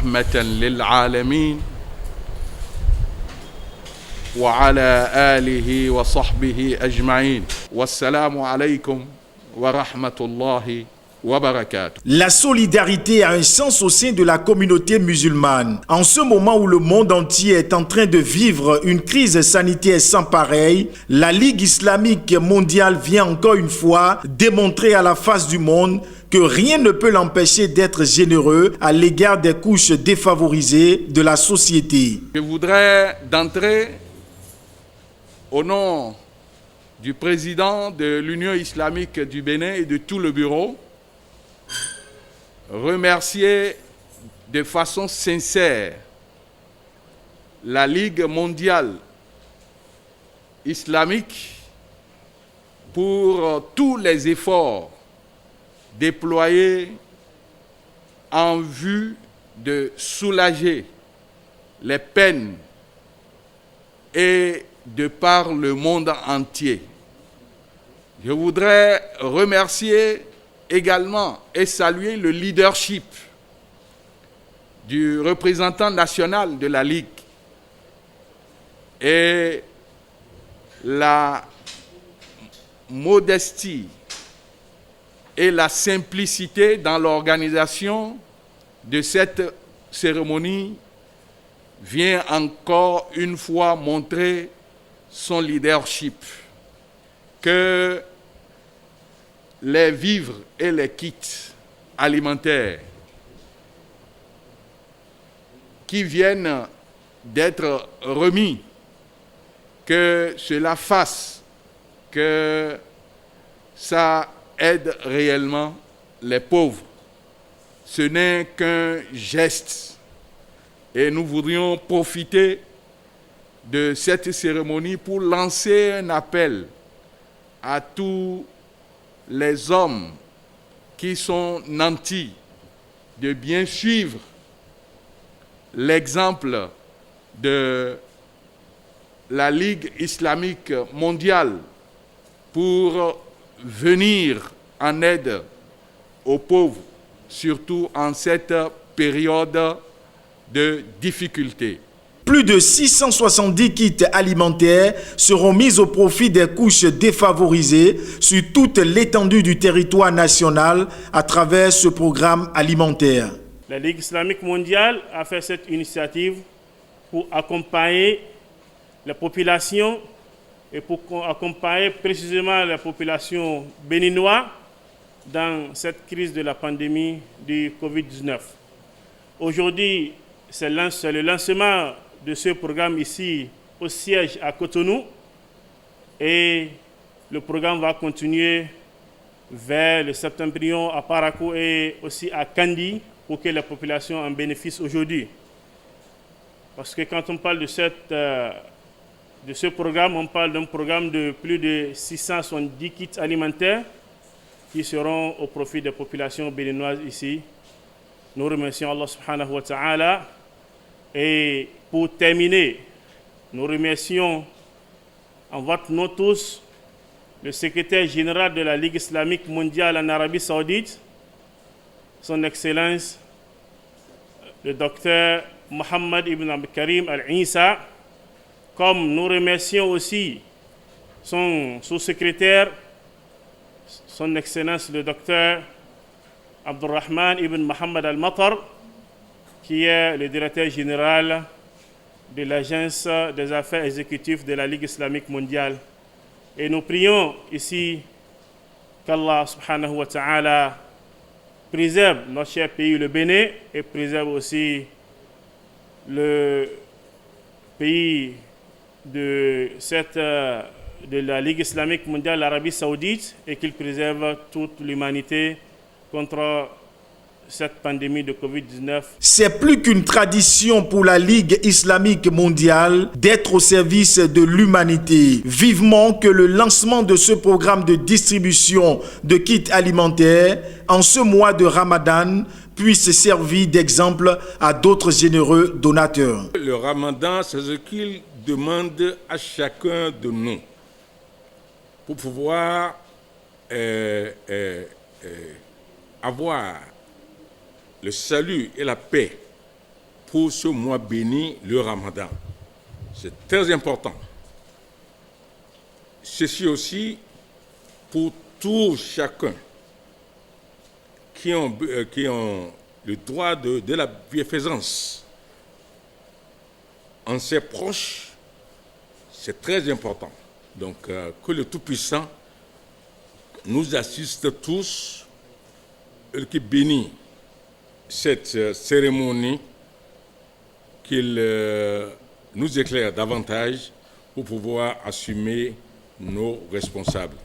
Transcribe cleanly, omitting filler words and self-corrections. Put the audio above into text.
رحمة للعالمين وعلى آله وصحبه أجمعين والسلام عليكم ورحمة الله وبركاته. La solidarité a un sens au sein de la communauté musulmane. En ce moment où le monde entier est en train de vivre une crise sanitaire sans pareil, la Ligue islamique mondiale vient encore une fois démontrer à la face du monde que rien ne peut l'empêcher d'être généreux à l'égard des couches défavorisées de la société. Je voudrais d'entrée, au nom du président de l'Union islamique du Bénin et de tout le bureau, remercier de façon sincère la Ligue mondiale islamique pour tous les efforts déployés en vue de soulager les peines et de par le monde entier. Je voudrais remercier également et saluer le leadership du représentant national de la Ligue et la modestie et la simplicité dans l'organisation de cette cérémonie vient encore une fois montrer son leadership, que les vivres et les kits alimentaires qui viennent d'être remis, que cela fasse que ça aide réellement les pauvres. Ce n'est qu'un geste et nous voudrions profiter de cette cérémonie pour lancer un appel à tous les hommes qui sont nantis de bien suivre l'exemple de la Ligue islamique mondiale pour venir en aide aux pauvres, surtout en cette période de difficulté. Plus de 670 kits alimentaires seront mis au profit des couches défavorisées sur toute l'étendue du territoire national à travers ce programme alimentaire. La Ligue islamique mondiale a fait cette initiative pour accompagner la population et pour accompagner précisément la population béninoise dans cette crise de la pandémie du Covid-19. Aujourd'hui, c'est le lancement de ce programme ici au siège à Cotonou et le programme va continuer vers le Septembrion à Parakou et aussi à Kandi pour que la population en bénéficie aujourd'hui. Parce que quand on parle de ce programme, on parle d'un programme de plus de 670 kits alimentaires qui seront au profit des populations béninoises ici. Nous remercions Allah subhanahu wa ta'ala. Et pour terminer, nous remercions en votre nom tous le secrétaire général de la Ligue islamique mondiale en Arabie Saoudite, son Excellence le docteur Mohammed ibn Abdel Karim Al-Issa, comme nous remercions aussi son sous-secrétaire, son Excellence le docteur Abdurrahman ibn Mohammed Al-Matar, qui est le directeur général de l'Agence des affaires exécutives de la Ligue islamique mondiale. Et nous prions ici qu'Allah subhanahu wa ta'ala préserve notre cher pays, le Bénin, et préserve aussi le pays de la Ligue islamique mondiale, l'Arabie saoudite, et qu'il préserve toute l'humanité contre cette pandémie de Covid-19. C'est plus qu'une tradition pour la Ligue islamique mondiale d'être au service de l'humanité. Vivement que le lancement de ce programme de distribution de kits alimentaires en ce mois de Ramadan puisse servir d'exemple à d'autres généreux donateurs. Le Ramadan, c'est ce qu'il demande à chacun de nous pour pouvoir avoir le salut et la paix pour ce mois béni, le Ramadan. C'est très important. Ceci aussi pour tout chacun qui ont le droit de la bienfaisance en ses proches, c'est très important. Donc, que le Tout-Puissant nous assiste tous, qu'il bénit cette cérémonie, qu'il nous éclaire davantage pour pouvoir assumer nos responsables.